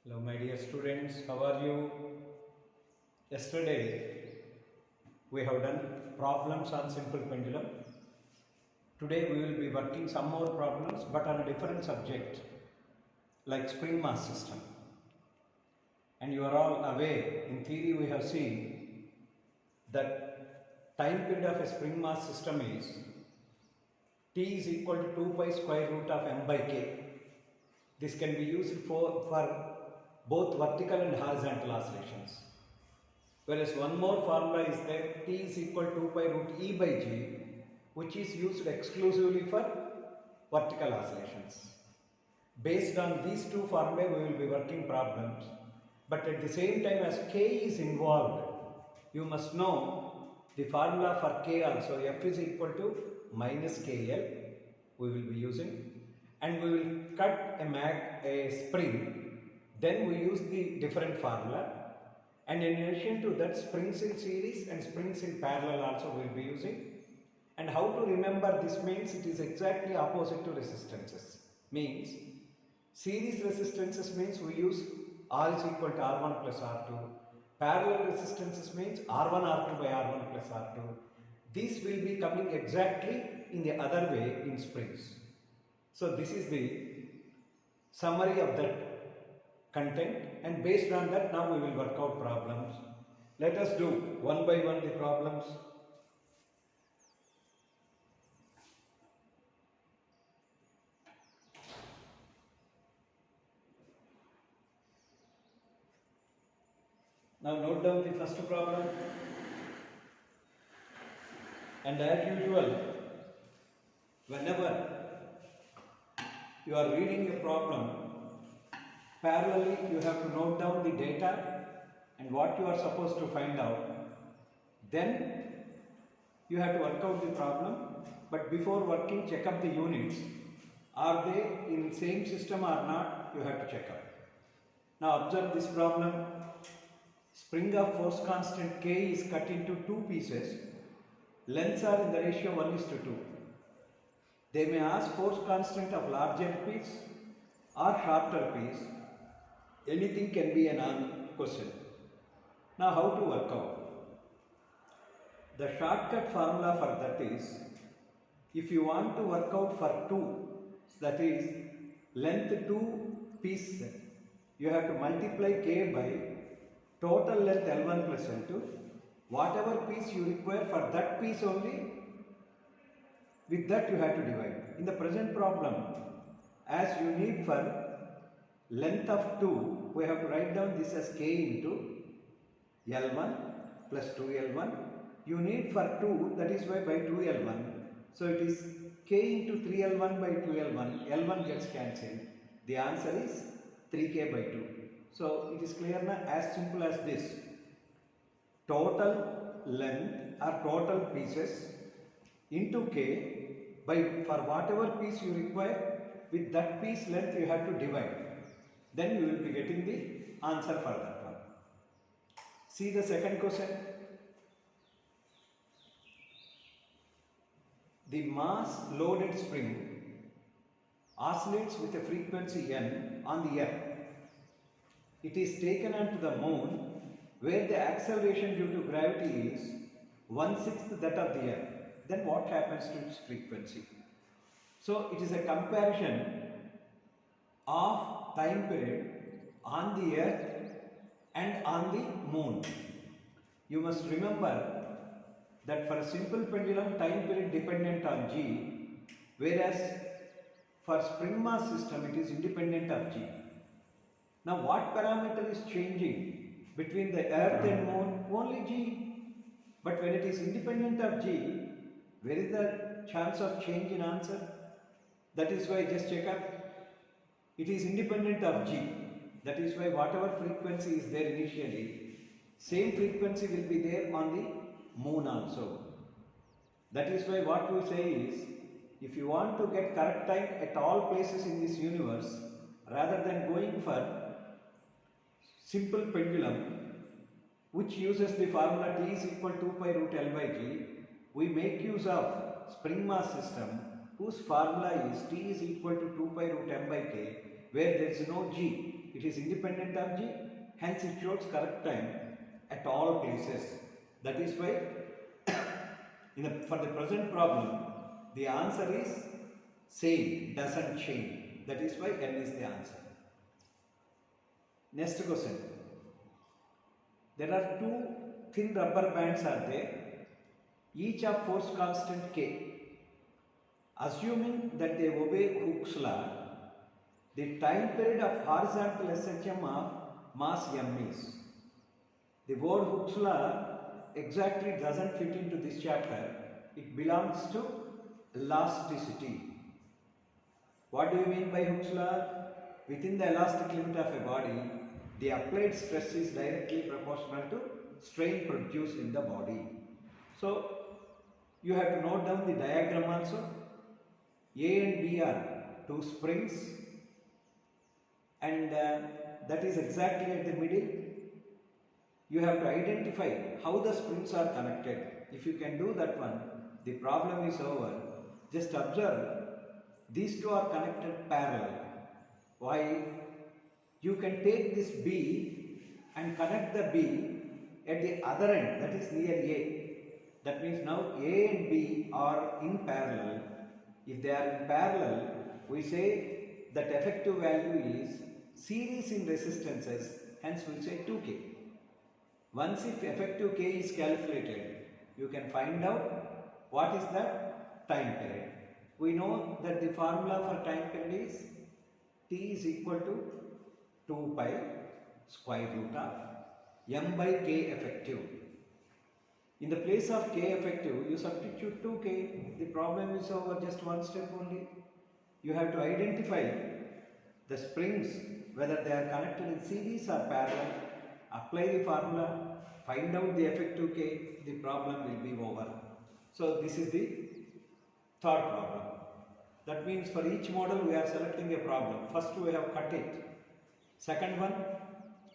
Hello my dear students, how are you? Yesterday we have done problems on simple pendulum. Today we will be working some more problems but on a different subject like spring mass system. And you are all aware, in theory we have seen that time period of a spring mass system is T is equal to 2 pi square root of m by k. This can be used for both vertical and horizontal oscillations. Whereas one more formula is there, T is equal to 2 pi root E by G, which is used exclusively for vertical oscillations. Based on these two formulae, we will be working problems. But at the same time, as K is involved, you must know the formula for K also. F is equal to minus KL, we will be using. And we will cut a spring. Then we use the different formula, and in addition to that, springs in series and springs in parallel also we will be using. And how to remember this means it is exactly opposite to resistances. Means series resistances means we use R is equal to R1 plus R2. Parallel resistances means R1 R2 by R1 plus R2. These will be coming exactly in the other way in springs. So this is the summary of that content, and based on that now we will work out problems. Let us do one by one the problems. Now note down the first problem, and as usual, whenever you are reading a problem, parallelly you have to note down the data and what you are supposed to find out. Then you have to work out the problem, but before working, check up the units. Are they in same system or not? You have to check up. Now observe this problem. Spring of force constant K is cut into two pieces. Lengths are in the ratio 1:2. They may ask force constant of larger piece or shorter piece. Anything can be an question. Now how to work out? The shortcut formula for that is, if you want to work out for 2, that is length 2 piece, you have to multiply K by total length L1 plus L2. Whatever piece you require for that piece only, with that you have to divide. In the present problem, as you need for length of 2, we have to write down this as K into L1 plus 2L1. You need for 2, that is why by 2L1. So it is K into 3L1 by 2L1. L1 gets cancelled. The answer is 3K by 2. So it is clear now, as simple as this. Total length or total pieces into K by for whatever piece you require, with that piece length you have to divide. Then you will be getting the answer for that one. See the second question. The mass loaded spring oscillates with a frequency n on the earth. It is taken onto the moon, where the acceleration due to gravity is 1/6 that of the earth. Then what happens to its frequency? So it is a comparison of time period on the earth and on the moon. You must remember that for a simple pendulum, time period dependent on G, whereas for spring mass system it is independent of G. Now what parameter is changing between the earth and moon? Only G. But when it is independent of G, where is the chance of change in answer? That is why just check up. It is independent of G. That is why whatever frequency is there initially, same frequency will be there on the moon also. That is why what we say is, if you want to get correct time at all places in this universe, rather than going for simple pendulum, which uses the formula T is equal to 2 pi root L by G, we make use of spring mass system, whose formula is T is equal to 2 pi root M by K, where there is no G. It is independent of G, hence it shows correct time at all places. That is why for the present problem, the answer is same, doesn't change. That is why N is the answer. Next question. There are two thin rubber bands are there, each of force constant K. Assuming that they obey Hooke's law, the time period of horizontal SHM of mass M is. The word Hooke's law exactly doesn't fit into this chapter. It belongs to elasticity. What do you mean by Hooke's law? Within the elastic limit of a body, the applied stress is directly proportional to strain produced in the body. So, you have to note down the diagram also. A and B are two springs, and that is exactly at the middle. You have to identify how the springs are connected. If you can do that one, the problem is over. Just observe, these two are connected parallel. Why? You can take this B and connect the B at the other end, that is near A. That means now A and B are in parallel. If they are in parallel, we say that effective value is series in resistances, hence we will say 2K. Once if effective K is calculated, you can find out what is that time period. We know that the formula for time period is T is equal to 2 pi square root of M by K effective. In the place of K effective, you substitute 2K. The problem is over, just one step only. You have to identify the springs, whether they are connected in series or parallel. Apply the formula, find out the effective K, the problem will be over. So this is the third problem. That means for each model we are selecting a problem. First we have cut it. Second one,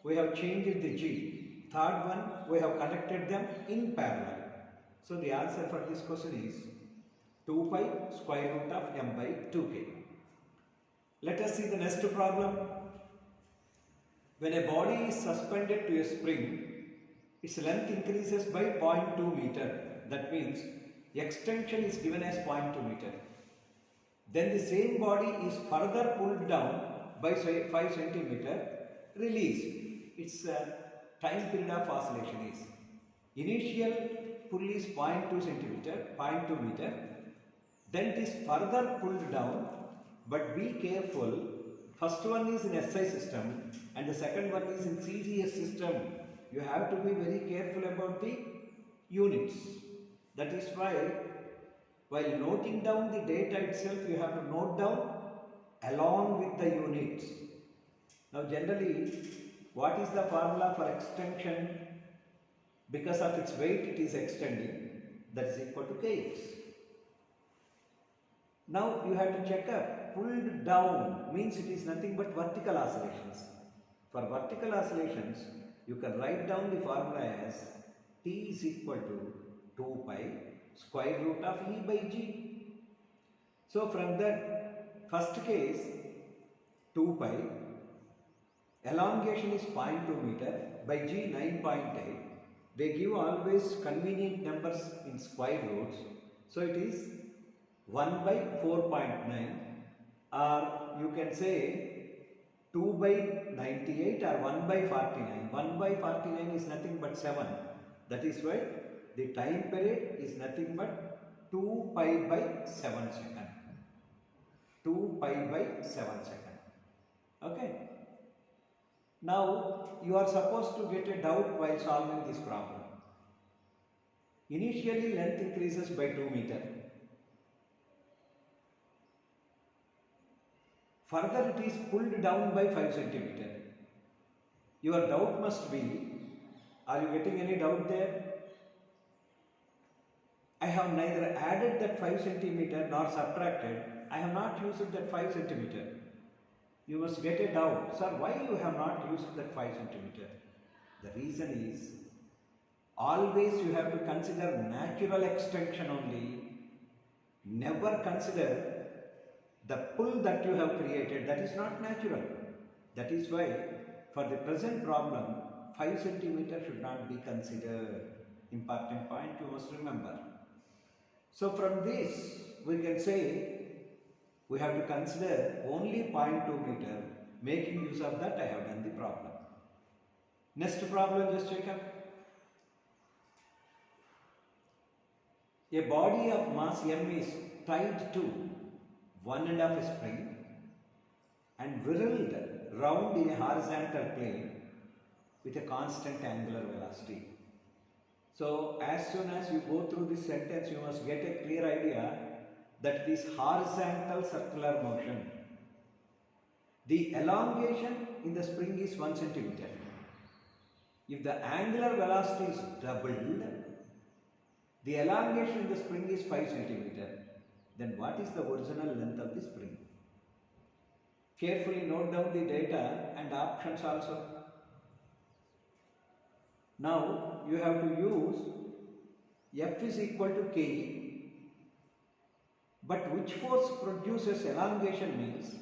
we have changed the G. Third one, we have connected them in parallel. So the answer for this question is 2 pi square root of M by 2K. Let us see the next problem. When a body is suspended to a spring, its length increases by 0.2 meter. That means extension is given as 0.2 meter. Then the same body is further pulled down by say 5 centimeter, released. Its time period of oscillation is. Initial pull is 0.2 centimeter, 0.2 meter. Then it is further pulled down, but be careful. First one is in SI system and the second one is in CGS system. You have to be very careful about the units. That is why while noting down the data itself, you have to note down along with the units. Now generally, what is the formula for extension? Because of its weight it is extending, that is equal to Kx. Now you have to check up, pulled down means it is nothing but vertical oscillations. For vertical oscillations, you can write down the formula as T is equal to 2 pi square root of E by G. So from that first case, 2 pi, elongation is 0.2 meter, by G 9.8. They give always convenient numbers in square roots. So it is 1 by 4.9, or you can say 2 by 98 or 1 by 49. 1 by 49 is nothing but 7. That is why the time period is nothing but 2 pi by 7 second. 2 pi by 7 second. Okay. Now you are supposed to get a doubt while solving this problem. Initially length increases by 2 meter. Further it is pulled down by 5 centimeter. Your doubt must be, are you getting any doubt there? I have neither added that 5 centimeter nor subtracted. I have not used that 5 centimeter. You must get a doubt. Sir, why you have not used that 5 centimeter? The reason is, always you have to consider natural extension only. Never consider The pull that you have created, that is not natural. That is why for the present problem 5 centimeter should not be considered. Important point you must remember. So from this we can say we have to consider only 0.2 meter. Making use of that I have done the problem. Next problem, just check up. A body of mass m is tied to 1.5 spring and whirled round in a horizontal plane with a constant angular velocity. So as soon as you go through this sentence, you must get a clear idea that it is horizontal circular motion. The elongation in the spring is 1 centimeter. If the angular velocity is doubled, the elongation in the spring is 5 centimeter. Then what is the original length of the spring? Carefully note down the data and options also. Now you have to use F is equal to Ke, but which force produces elongation means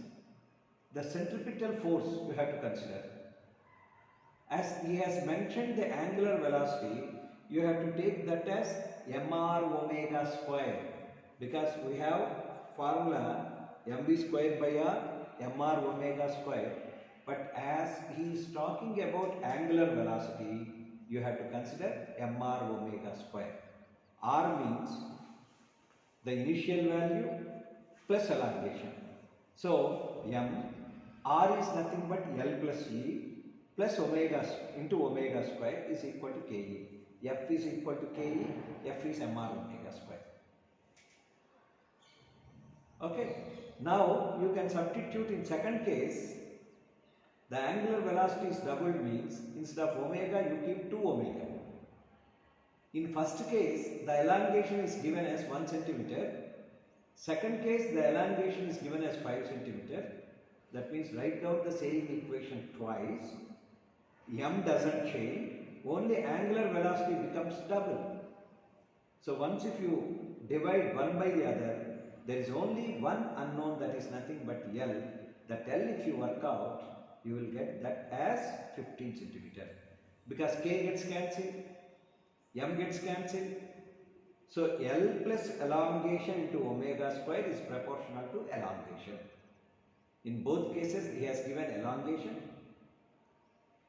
the centripetal force you have to consider. As he has mentioned the angular velocity, you have to take that as mr omega square, because we have formula mv square by r mr omega square, but as he is talking about angular velocity, you have to consider mr omega square. R means the initial value plus elongation. So R is nothing but L plus E plus omega into omega square is equal to Ke. F is equal to Ke, F is mr omega square. Okay, now you can substitute in second case. The angular velocity is doubled means instead of omega you keep 2 omega. In first case the elongation is given as 1 centimeter. Second case the elongation is given as 5 centimeter. That means write down the same equation twice. M doesn't change, only angular velocity becomes double. So once if you divide one by the other, there is only one unknown, that is nothing but L. That L if you work out, you will get that as 15 centimeter. Because K gets cancelled, M gets cancelled. So L plus elongation into omega square is proportional to elongation. In both cases he has given elongation.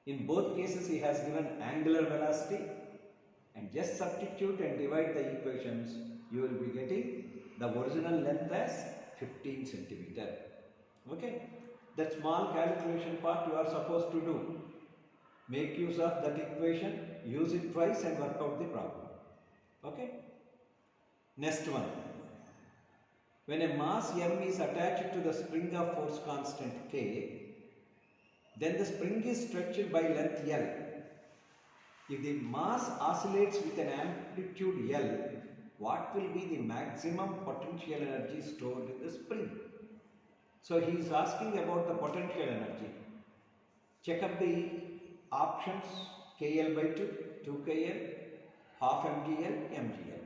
In both cases he has given angular velocity, and just substitute and divide the equations, you will be getting the original length as 15 centimeter. Okay, that small calculation part you are supposed to do. Make use of that equation, use it twice and work out the problem. Okay, next one. When a mass m is attached to the spring of force constant K, then the spring is stretched by length L. If the mass oscillates with an amplitude L, what will be the maximum potential energy stored in the spring? So he is asking about the potential energy. Check up the options: KL by 2, 2KL, half MGL, MGL.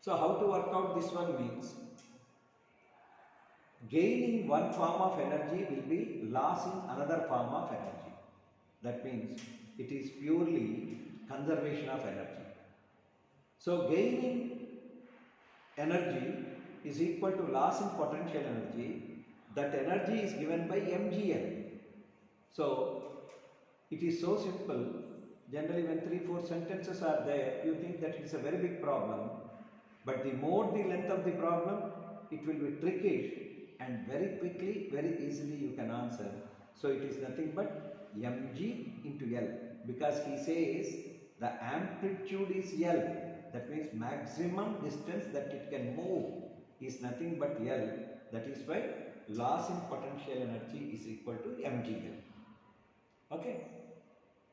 So how to work out this one means, gain in one form of energy will be loss in another form of energy. That means it is purely conservation of energy. So gain in energy is equal to loss in potential energy. That energy is given by mgl. So it is so simple. Generally when 3-4 sentences are there, you think that it's a very big problem, but the more the length of the problem, it will be trickish, and very quickly, very easily you can answer. So it is nothing but mg into L, because he says the amplitude is L. That means maximum distance that it can move is nothing but L. That is why loss in potential energy is equal to mgl. Okay.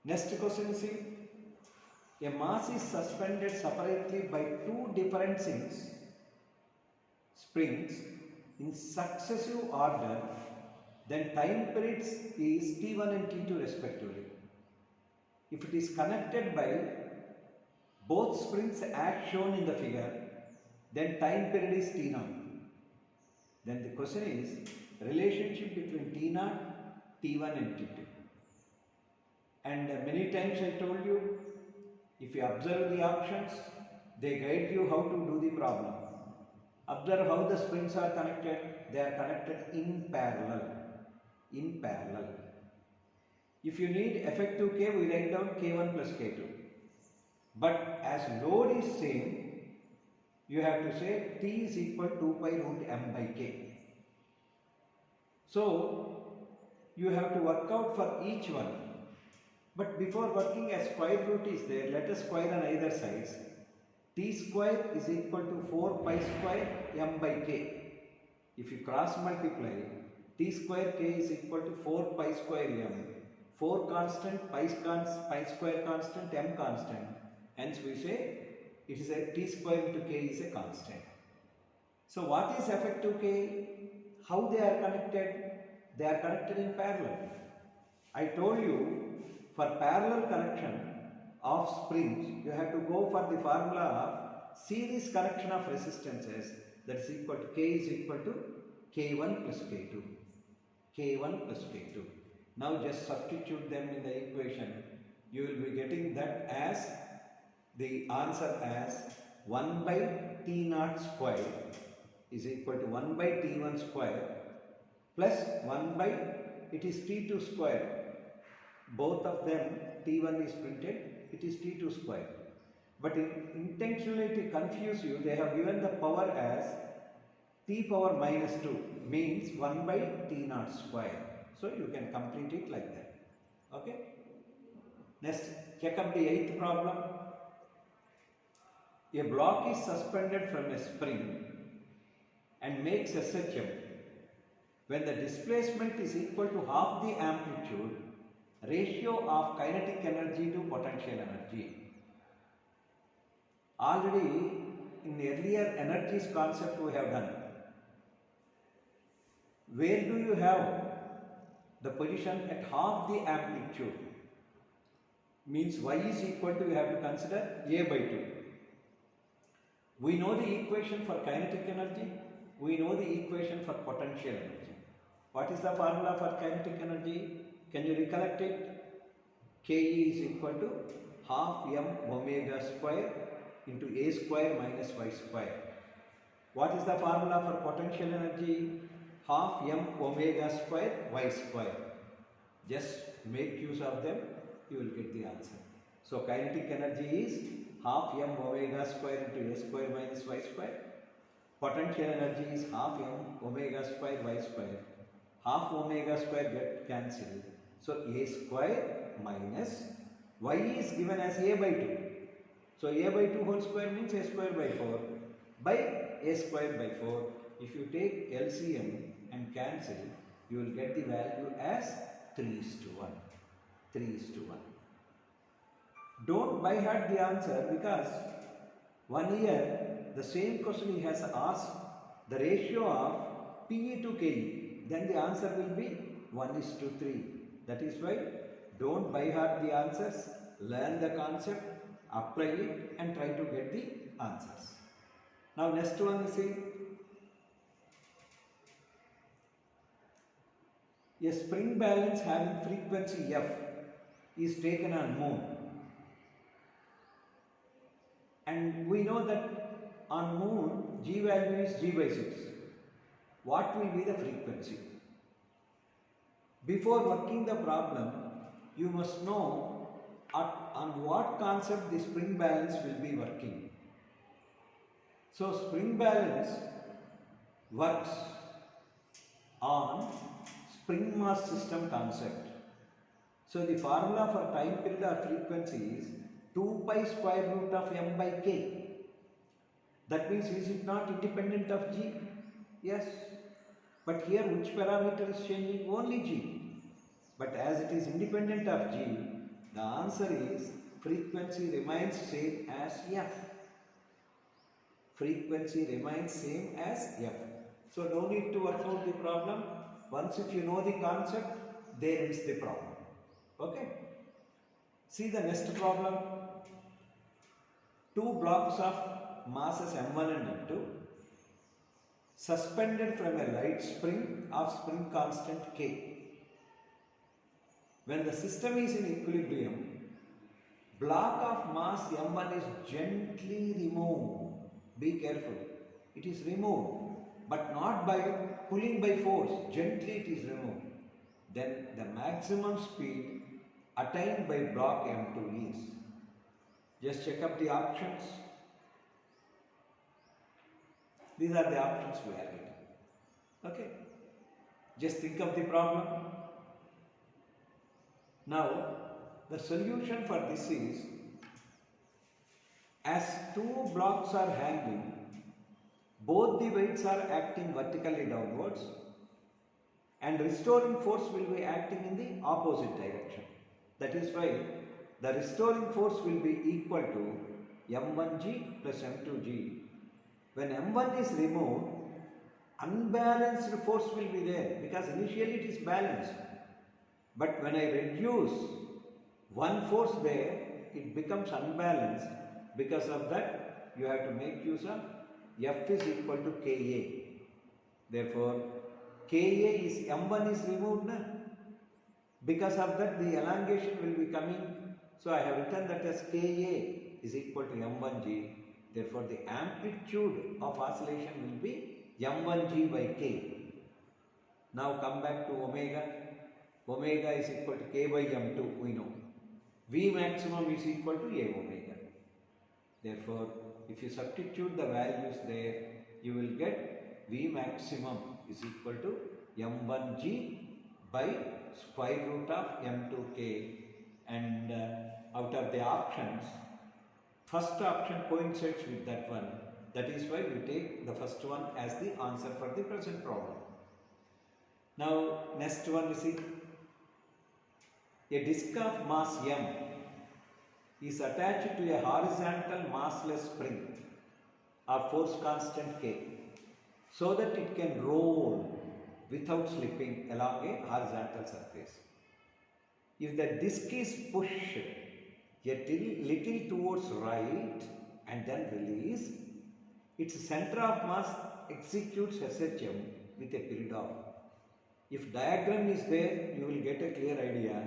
Next question is, a mass is suspended separately by two different springs in successive order, then time periods is T1 and T2 respectively. If it is connected by both springs as shown in the figure, then time period is T0. Then the question is relationship between T0, T1 and T2. And many times I told you, if you observe the options, they guide you how to do the problem. Observe how the springs are connected. They are connected in parallel. In parallel. If you need effective K, we write down K1 plus K2. But as load is same, you have to say T is equal to 2 pi root m by K. So, you have to work out for each one. But before working, a square root is there. Let us square on either sides. T square is equal to 4 pi square m by K. If you cross multiply, T square K is equal to 4 pi square m. 4 constant, pi square constant, m constant. Hence we say it is a T square into K is a constant. So what is effective K? How they are connected? They are connected in parallel. I told you, for parallel connection of springs, you have to go for the formula of series connection of resistances, that is equal to K is equal to K1 plus K2. K1 plus K2. Now just substitute them in the equation. You will be getting that as the answer as 1 by T0 square is equal to 1 by T1 square plus 1 by, it is T2 square. Both of them, T1 is printed, it is T2 square. But intentionally to confuse you, they have given the power as T power minus 2, means 1 by T0 square. So you can complete it like that. Okay? Next, check up the 8th problem. A block is suspended from a spring and makes SHM when the displacement is equal to half the amplitude ratio of kinetic energy to potential energy. Already in the earlier energies concept we have done. Where do you have the position at half the amplitude? Means y is equal to, you have to consider a by 2. We know the equation for kinetic energy. We know the equation for potential energy. What is the formula for kinetic energy? Can you recollect it? Ke is equal to half m omega square into a square minus y square. What is the formula for potential energy? Half m omega square y square. Just make use of them, you will get the answer. So kinetic energy is half m omega square into a square minus y square. Potential energy is half m omega square y square. Half omega square get cancelled. So a square minus y is given as a by 2. So a by 2 whole square means a square by 4 by a square by 4. If you take LCM and cancel, you will get the value as 3:1. 3:1. Don't by heart the answer, because one year the same question he has asked the ratio of PE to KE, then the answer will be 1:3. That is why don't by heart the answers, learn the concept, apply it and try to get the answers. Now next one, see, a spring balance having frequency f is taken on moon, and we know that on moon g value is g by 6. What will be the frequency? Before working the problem, you must know on what concept the spring balance will be working. So spring balance works on spring mass system concept. So the formula for time period or frequency is 2 pi square root of m by k. That means, is it not independent of g? Yes. But here which parameter is changing? Only g. But as it is independent of g, the answer is frequency remains same as f. Frequency remains same as f. So no need to work out the problem. Once if you know the concept, there ends the problem. Okay. See the next problem. Two blocks of masses m1 and m2 suspended from a light spring of spring constant K. When the system is in equilibrium, block of mass m1 is gently removed. Be careful. It is removed, but not by pulling by force. Gently it is removed. Then the maximum speed attained by block m2 is. Just check up the options. These are the options we are getting. Okay. Just think of the problem. Now, the solution for this is, as two blocks are hanging, both the weights are acting vertically downwards and restoring force will be acting in the opposite direction. That is why the restoring force will be equal to m1g plus m2g. When m1 is removed, unbalanced force will be there because initially it is balanced. But when I reduce one force there, it becomes unbalanced. Because of that, you have to make use of F is equal to Ka. Therefore, Ka is m1 is removed now. Because of that, the elongation will be coming. So I have written that as Ka is equal to m1g. Therefore, the amplitude of oscillation will be m1g by k. Now come back to omega. Omega is equal to k by m2, we know. V maximum is equal to a omega. Therefore, if you substitute the values there, you will get V maximum is equal to m1g by square root of m2k. And out of the options, first option coincides with that one. That is why we take the first one as the answer for the present problem. Now, next one you see. A disc of mass m is attached to a horizontal massless spring of force constant K so that it can roll without slipping along a horizontal surface. If the disc is pushed a little towards right and then released, its center of mass executes SHM with a period of. If diagram is there, you will get a clear idea.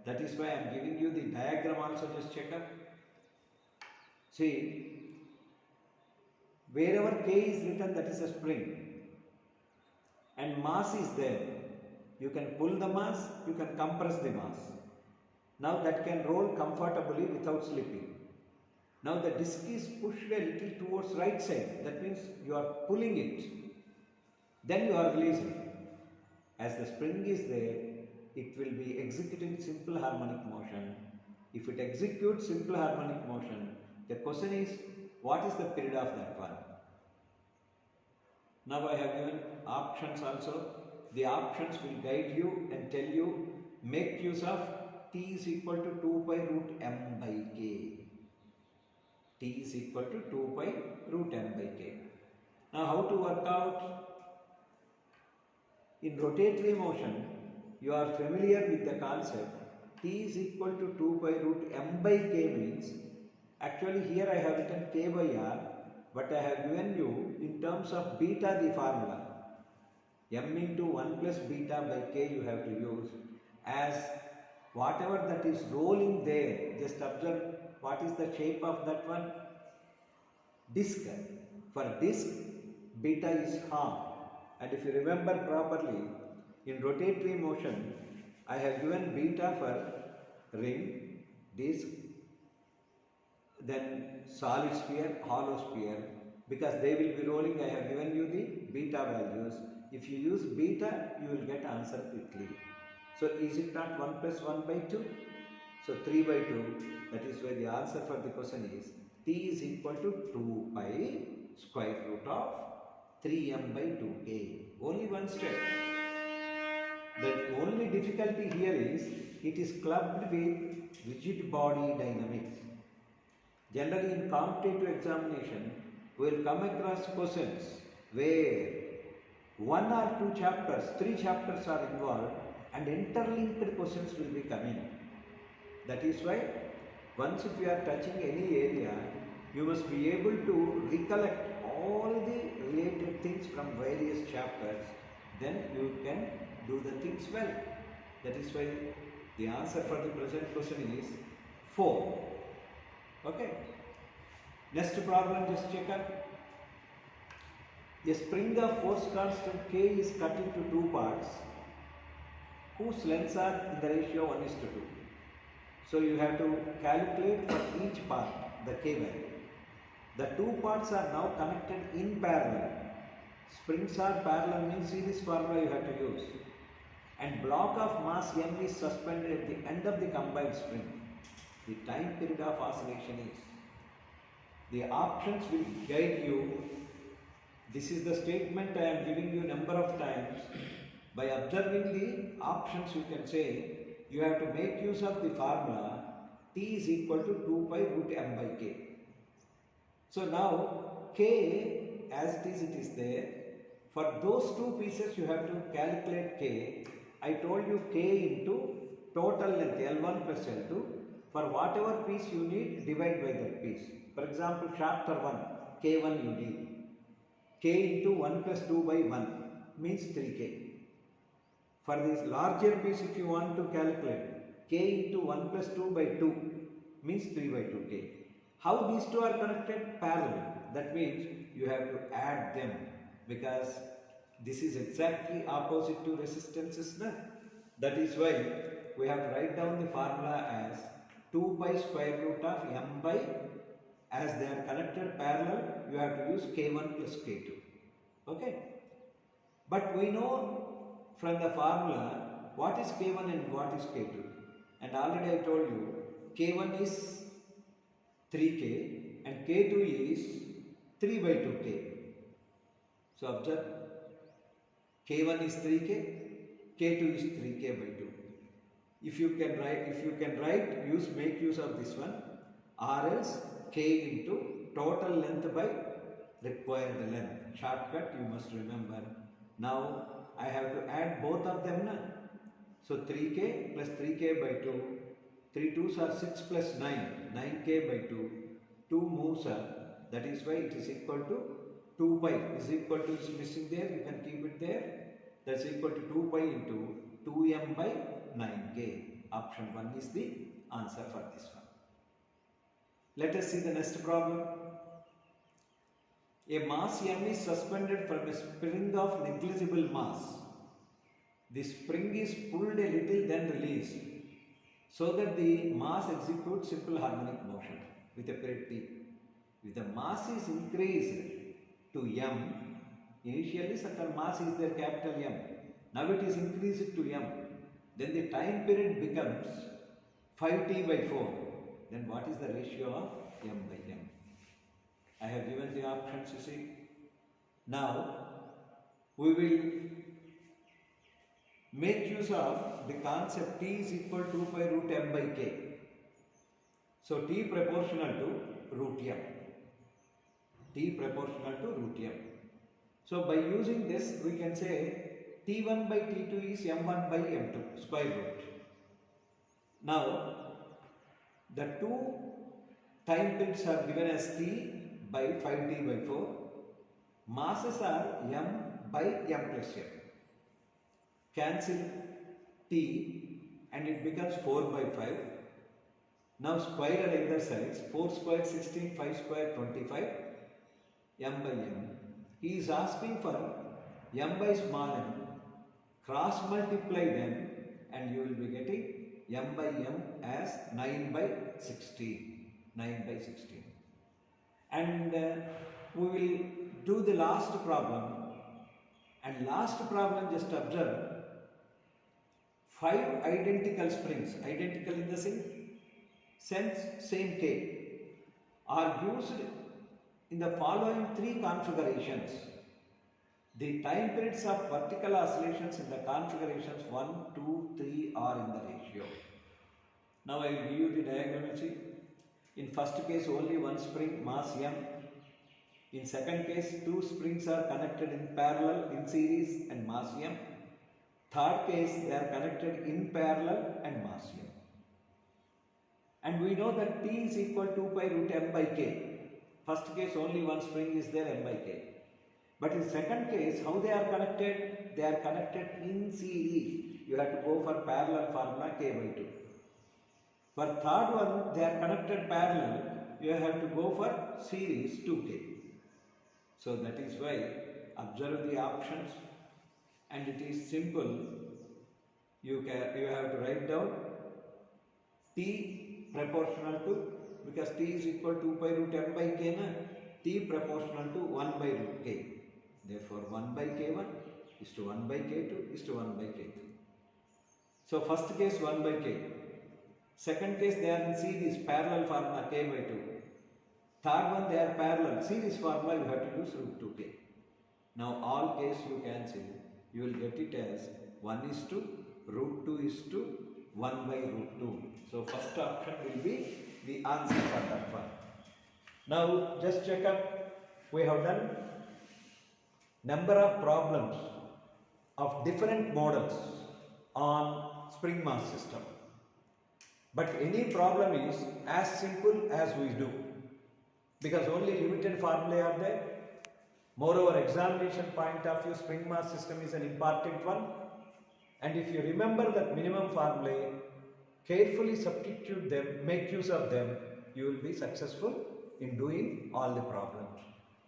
That is why I am giving you the diagram also, just check up. See, wherever K is written, that is a spring. And mass is there. You can pull the mass, you can compress the mass. Now that can roll comfortably without slipping. Now the disc is pushed a little towards right side. That means you are pulling it. Then you are releasing. As the spring is there, it will be executing simple harmonic motion. If it executes simple harmonic motion, the question is, what is the period of that one? Now I have given options also. The options will guide you and tell you, make use of T is equal to 2 pi root m by k. T is equal to 2 pi root m by k. Now how to work out? In rotatory motion, you are familiar with the concept. T is equal to 2 pi root m by k means, actually here I have written k by r, but I have given you in terms of beta the formula. M into 1 plus beta by k you have to use, as whatever that is rolling there, just observe what is the shape of that one? Disc. For disc, beta is arm. And if you remember properly, in rotatory motion, I have given beta for ring, disc, then solid sphere, hollow sphere. Because they will be rolling, I have given you the beta values. If you use beta, you will get answer quickly. So is it not 1 plus 1 by 2? So 3 by 2, that is why the answer for the question is T is equal to 2 pi square root of 3m by 2k. Only one step. The only difficulty here is, it is clubbed with rigid body dynamics. Generally in competitive examination, we will come across questions where 1 or 2 chapters, 3 chapters are involved and interlinked questions will be coming. That is why once if you are touching any area, you must be able to recollect all the related things from various chapters, then you can do the things well. That is why the answer for the present question is 4. Okay. Next problem, just check out. A spring of force constant K is cut into 2 parts whose lengths are in the ratio 1:2. So you have to calculate for each part the K value. The 2 parts are now connected in parallel. Springs are parallel means series formula you have to use. And block of mass M is suspended at the end of the combined spring. The time period of oscillation is. The options will guide you. This is the statement I am giving you number of times. By observing the options, you can say you have to make use of the formula T is equal to 2 pi root M by K. So now K as it is there. For those 2 pieces you have to calculate K. I told you K into total length L1 plus L2. For whatever piece you need, divide by that piece. For example, chapter 1, K1 you need. K into 1 plus 2 by 1 means 3K. For this larger piece, if you want to calculate, K into 1 plus 2 by 2 means 3 by 2K. How these two are connected? Parallel. That means you have to add them, because this is exactly opposite to resistances. That is why we have to write down the formula as 2 pi square root of M by, as they are connected parallel, you have to use K1 plus K2. Okay. But we know from the formula what is K1 and what is K2. And already I told you K1 is 3K and K2 is 3 by 2K. So observe, K1 is 3K, K2 is 3K by 2. If you can write, make use of this one, or else K into total length by required length. Shortcut you must remember. Now I have to add both of them. So 3K plus 3K by 2. 3 2s are 6 plus 9. 9K by 2. 2 moves up. That is why it is equal to 2 pi. Is equal to, is missing there. You can keep it there. That's equal to 2 pi into 2M by 9K. Option 1 is the answer for this one. Let us see the next problem. A mass M is suspended from a spring of negligible mass. The spring is pulled a little then released, so that the mass executes simple harmonic motion with a period T. If the mass is increased to M, initially certain mass is there, capital M. Now it is increased to M. Then the time period becomes 5T by 4. Then what is the ratio of M by M? I have given the options, you see. Now we will make use of the concept T is equal to 2 pi root M by K. So T proportional to root M. T proportional to root M. So by using this we can say T1 by T2 is M1 by M2 square root. Now the 2 time periods are given as T by 5T by 4. Masses are M by M plus M. Cancel T and it becomes 4 by 5. Now square on either sides. 4 square 16, 5 square 25. M by M. He is asking for M by small m. Cross multiply them and you will be getting M by M as 9 by 16. 9 by 16. And we will do the last problem. And last problem, just observe, 5 identical springs, identical in the sense same K, are used in the following 3 configurations. The time periods of vertical oscillations in the configurations 1, 2, 3 are in the ratio. Now I will give you the diagnosis. In first case only one spring, mass M. In second case 2 springs are connected in parallel, in series, and mass M. Third case they are connected in parallel and mass M. And we know that T is equal to 2 pi root M by K. First case only one spring is there, M by K. But in second case, how they are connected? They are connected in series. You have to go for parallel formula K by 2. For third one, they are connected parallel. You have to go for series 2K. So that is why observe the options, and it is simple. You have to write down T proportional to, because T is equal to 2 pi root M by K, na? T proportional to 1 by root K. Therefore 1 by K1 is to 1 by K2 is to 1 by K3. So first case 1 by K. Second case they are in series, parallel formula K by 2. Third one they are parallel, series formula you have to use root 2K. Now all case you cancel, you will get it as 1 is to root 2 is to 1 by root 2. So first option will be the answer for that one. Now just check up, we have done number of problems of different models on spring mass system. But any problem is as simple as we do, because only limited formulae are there. Moreover, examination point of view, spring mass system is an important one. And if you remember that minimum formulae, carefully substitute them, make use of them, you will be successful in doing all the problems.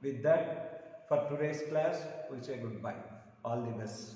With that, for today's class, we'll say goodbye. All the best.